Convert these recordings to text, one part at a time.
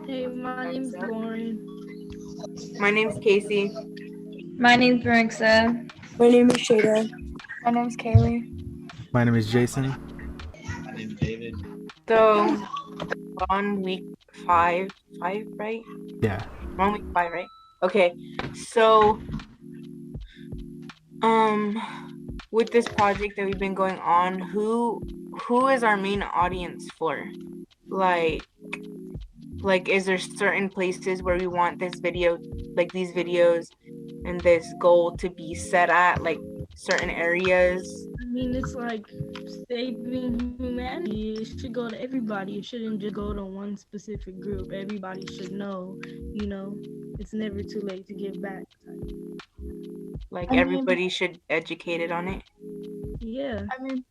Hey, my name's Lauren. My name's Casey. My name's Marixa. My name is Shada. My name's Kaylee. My name is Jason. My name's David. So on week five, right? Yeah. We're on week 5, right? Okay. So with this project that we've been going on, who is our main audience for? Like is there certain places where we want this video, like these videos and this goal to be set at, like certain areas? I mean, it's like saving humanity. It should go to everybody. It shouldn't just go to one specific group. Everybody should know, it's never too late to give back. Like everybody should educate it on it. Yeah. I mean,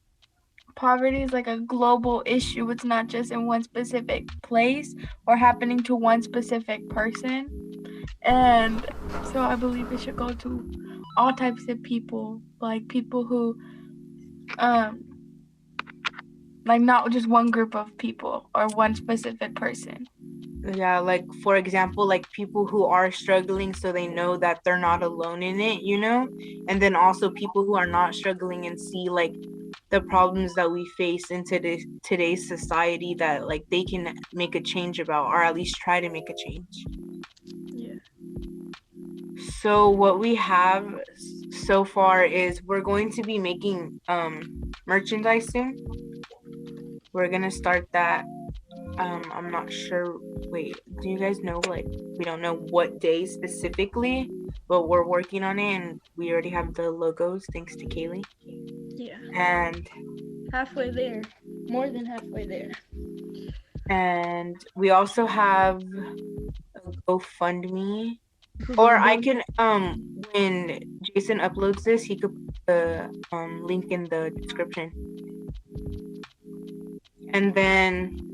poverty is like a global issue. It's not just in one specific place or happening to one specific person. And so I believe it should go to all types of people, like people who, like not just one group of people or one specific person. Yeah, like for example, like people who are struggling so they know that they're not alone in it, and then also people who are not struggling and see like the problems that we face in today's society that like they can make a change about, or at least try to make a change. Yeah. So what we have so far is we're going to be making merchandise soon. We're gonna start that. I'm not sure. Wait, do you guys know? Like, we don't know what day specifically, but we're working on it, and we already have the logos thanks to Kaylee. Yeah. And halfway there, more than halfway there. And we also have a GoFundMe, or I can when Jason uploads this, he could put the link in the description. And then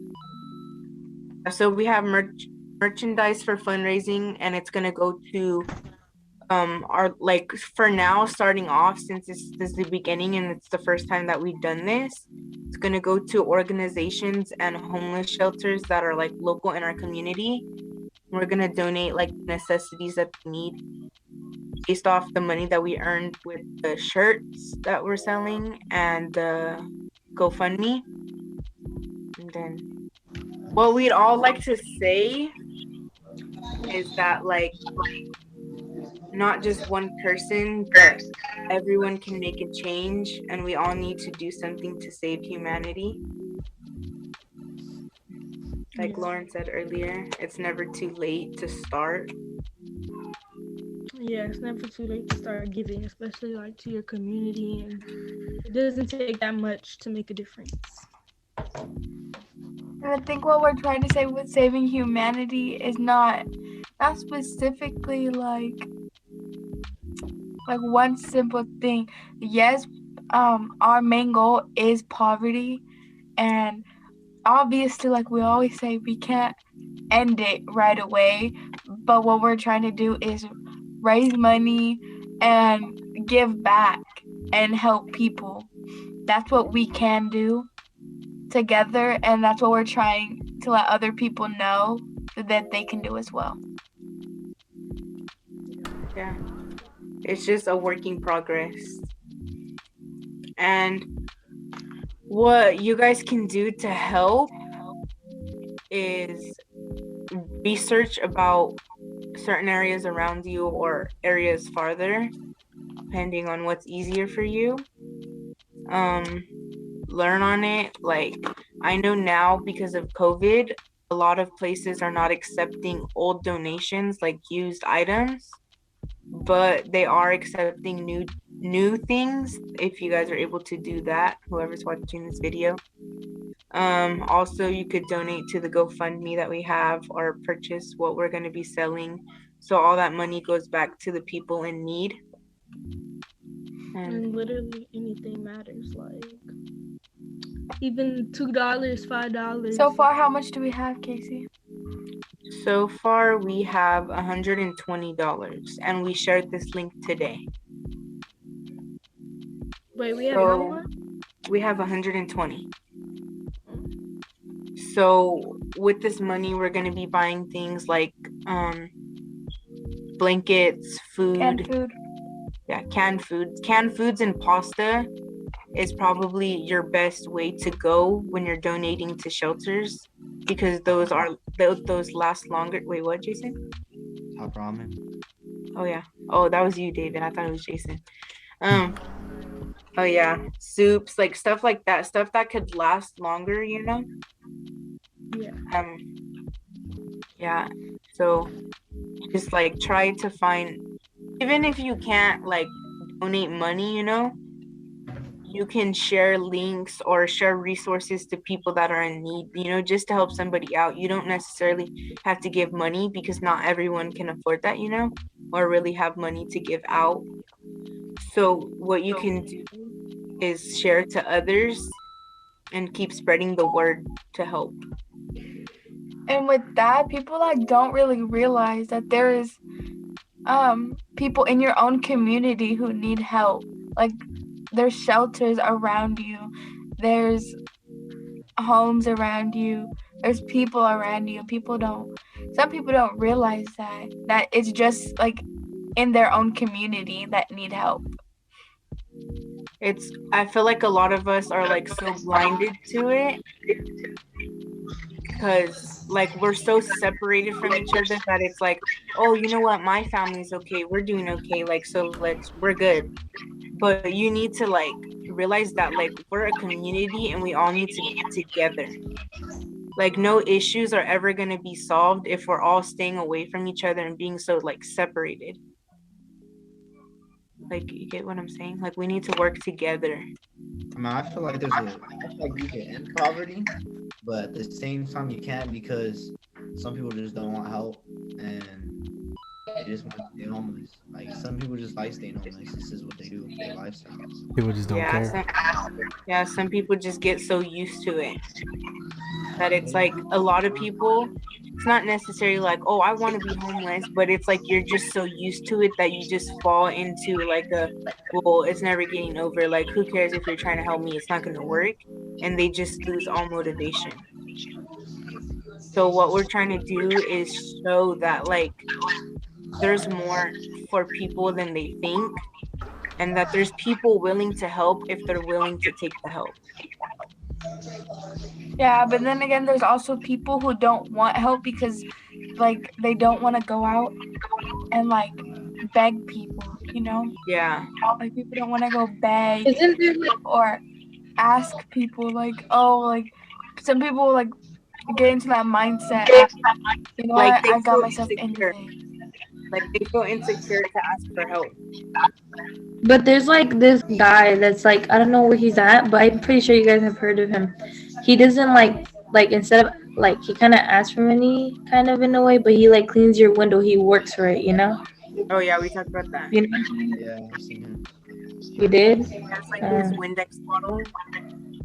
so we have merchandise for fundraising, and it's gonna go to our, like, for now, starting off, since this is the beginning and it's the first time that we've done this, it's gonna go to organizations and homeless shelters that are like local in our community. We're gonna donate like necessities that they need based off the money that we earned with the shirts that we're selling and the GoFundMe. And then what we'd all like to say is that like not just one person, but everyone can make a change, and we all need to do something to save humanity. Like Lauren said earlier, it's never too late to start. Yeah, it's never too late to start giving, especially like to your community, and it doesn't take that much to make a difference. And I think what we're trying to say with saving humanity is not specifically like one simple thing. Yes, our main goal is poverty, and obviously, like we always say, we can't end it right away, but what we're trying to do is raise money and give back and help people. That's what we can do together, and that's what we're trying to let other people know so that they can do as well. Yeah, it's just a work in progress. And what you guys can do to help is research about certain areas around you or areas farther, depending on what's easier for you. Learn on it. Like, I know now because of COVID, a lot of places are not accepting old donations, like used items, but they are accepting new things if you guys are able to do that, whoever's watching this video. Also, you could donate to the GoFundMe that we have or purchase what we're going to be selling, so all that money goes back to the people in need. And literally anything matters, like even $2, $5. So far, how much do we have, Casey? So far, we have $120, and we shared this link today. Wait, we have how much? We have 120. So with this money, we're gonna be buying things like blankets, Canned food. yeah, canned foods and pasta is probably your best way to go when you're donating to shelters, because those last longer. Wait, what, Jason? Top ramen. Oh yeah. Oh, that was you, David. I thought it was Jason. Oh yeah, soups, like stuff like that, stuff that could last longer, you know. Yeah. Yeah. So just like try to find, even if you can't like donate money, you know, you can share links or share resources to people that are in need, you know, just to help somebody out. You don't necessarily have to give money because not everyone can afford that, you know, or really have money to give out. So what you can do is share to others and keep spreading the word to help. And with that, people like don't really realize that there is people in your own community who need help. Like there's shelters around you, there's homes around you, there's people around you. Some people don't realize that it's just like in their own community that need help. I feel like a lot of us are like so blinded to it because like we're so separated from each other that it's like, oh, you know what, my family's okay, we're doing okay, like, so we're good. But you need to like realize that like we're a community and we all need to be together. Like no issues are ever going to be solved if we're all staying away from each other and being so like separated. Like, you get what I'm saying? Like we need to work together. I mean, I feel like you can end poverty, but at the same time you can't, because some people just don't want help and they just want to stay homeless. Like some people just like staying homeless. This is what they do, their lifestyle. People just don't care. Some people just get so used to it that it's like a lot of people, it's not necessarily like, oh, I want to be homeless, but it's like you're just so used to it that you just fall into like well, it's never getting over, like who cares if you're trying to help me, it's not going to work, and they just lose all motivation. So what we're trying to do is show that like there's more for people than they think, and that there's people willing to help if they're willing to take the help. Yeah, but then again, there's also people who don't want help because like they don't want to go out and like beg people, you know? Yeah. Like people don't want to go beg Isn't there like or ask people, like, oh, like some people like get into that mindset, you know, Like I got feel myself insecure. into it. Like they feel insecure to ask for help. But there's like this guy that's like, I don't know where he's at, but I'm pretty sure you guys have heard of him. He doesn't like instead of like, he kind of asks for money kind of in a way, but he like cleans your window. He works for it, you know? Oh yeah, we talked about that. You know? Yeah, I've seen him. You did? That's like his Windex bottle.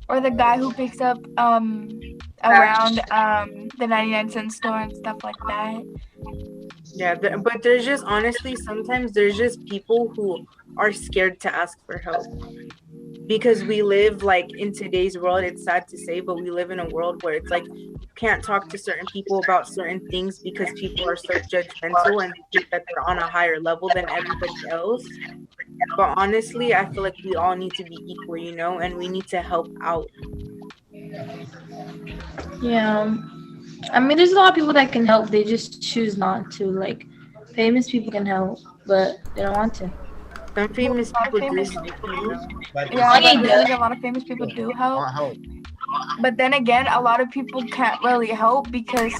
Or the guy who picks up around the 99-cent store and stuff like that. Yeah, but there's just honestly sometimes there's just people who are scared to ask for help. Because we live like in today's world, it's sad to say, but we live in a world where it's like you can't talk to certain people about certain things because people are so judgmental and they think that they're on a higher level than everybody else. But honestly, I feel like we all need to be equal, you know, and we need to help out. Yeah. I mean, there's a lot of people that can help. They just choose not to. Like, famous people can help, but they don't want to. Some famous people do. Yeah, I think a lot of famous people do help. But then again, a lot of people can't really help because,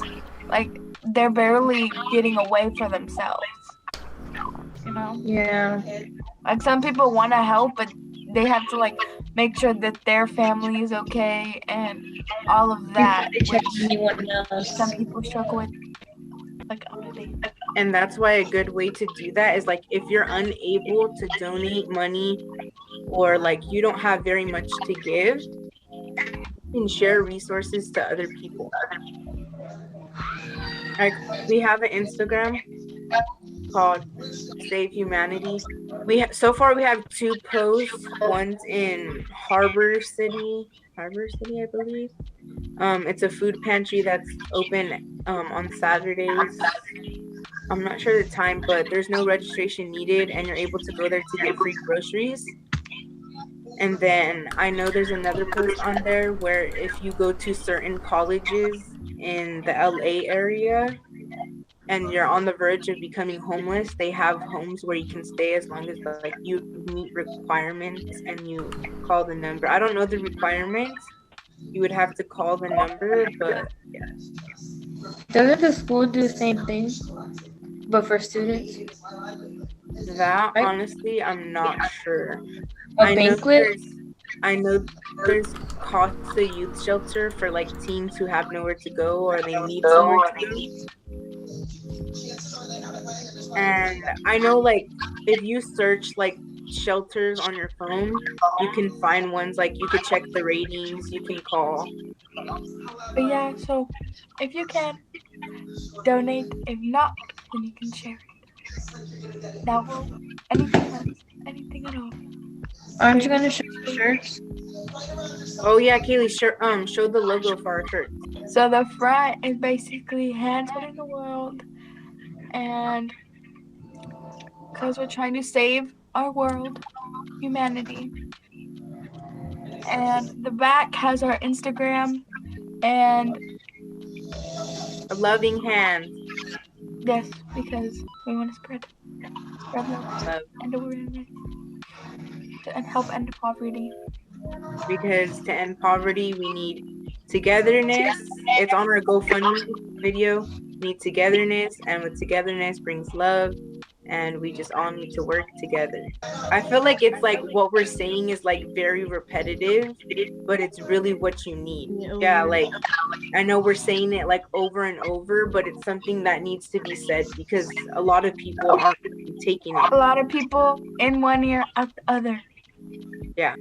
like, they're barely getting away for themselves. You know? Yeah. Like, some people want to help, but they have to, like, make sure that their family is okay and all of that. They check anyone else. Some people struggle with, like, other things. And that's why a good way to do that is like if you're unable to donate money or like you don't have very much to give, you can share resources to other people. Like we have an Instagram called Save Humanity, So far we have 2 posts. One's in Harbor City, I believe. It's a food pantry that's open on Saturdays. I'm not sure the time, but there's no registration needed, and you're able to go there to get free groceries. And then I know there's another post on there where if you go to certain colleges in the LA area and you're on the verge of becoming homeless, they have homes where you can stay as long as like you meet requirements and you call the number. I don't know the requirements. You would have to call the number, but yeah. Doesn't the school do the same thing, but for students? That Right. honestly, I'm not sure. A banquet? I know there's Casa Youth Shelter for like teens who have nowhere to go or they need somewhere to go. And I know like if you search like shelters on your phone, you can find ones like you could check the ratings, you can call. But yeah, so if you can donate, if not, then you can share it. Now, anything else? Anything at all? Aren't you gonna show the shirts? Oh yeah, Kaylee, show the logo for our shirt. So the front is basically hands in the world, and because we're trying to save our world, humanity. And the back has our Instagram and A loving hand. yes, because we want to spread love and awareness and help end poverty. Because to end poverty, we need togetherness. It's on our GoFundMe video. We need togetherness, and with togetherness brings love, and we just all need to work together. I feel like it's like what we're saying is like very repetitive, but it's really what you need. Yeah, like I know we're saying it like over and over, but it's something that needs to be said because a lot of people aren't taking it. A lot of people in one ear, out the other. Yeah.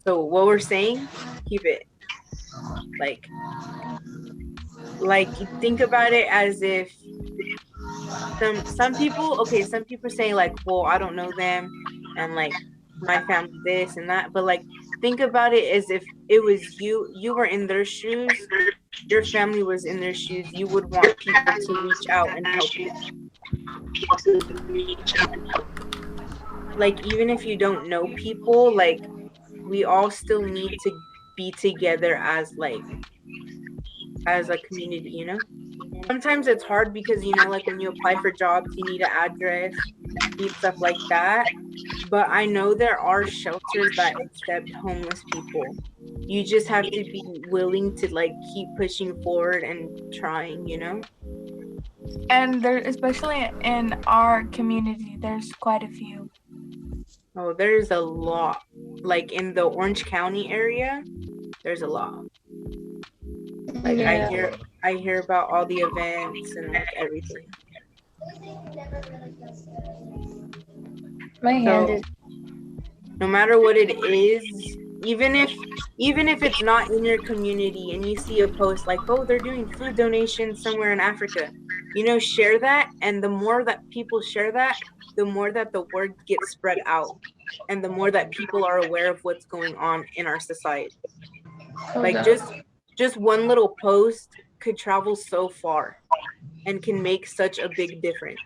So what we're saying, keep it. Like think about it as if some people say like, well, I don't know them and like my family this and that, but like think about it as if it was you were in their shoes, your family was in their shoes, you would want people to reach out and help you. Like even if you don't know people, like we all still need to be together as a community, you know? Sometimes it's hard because, you know, like when you apply for jobs, you need an address, you need stuff like that. But I know there are shelters that accept homeless people. You just have to be willing to like keep pushing forward and trying, you know? And there, especially in our community, there's quite a few. Oh, there's a lot. Like in the Orange County area, there's a lot. Like Yeah. I hear about all the events and like everything. My hand is. No matter what it is, even if it's not in your community and you see a post like, oh, they're doing food donations somewhere in Africa, you know, share that. And the more that people share that, the more that the word gets spread out and the more that people are aware of what's going on in our society. Like just one little post could travel so far and can make such a big difference.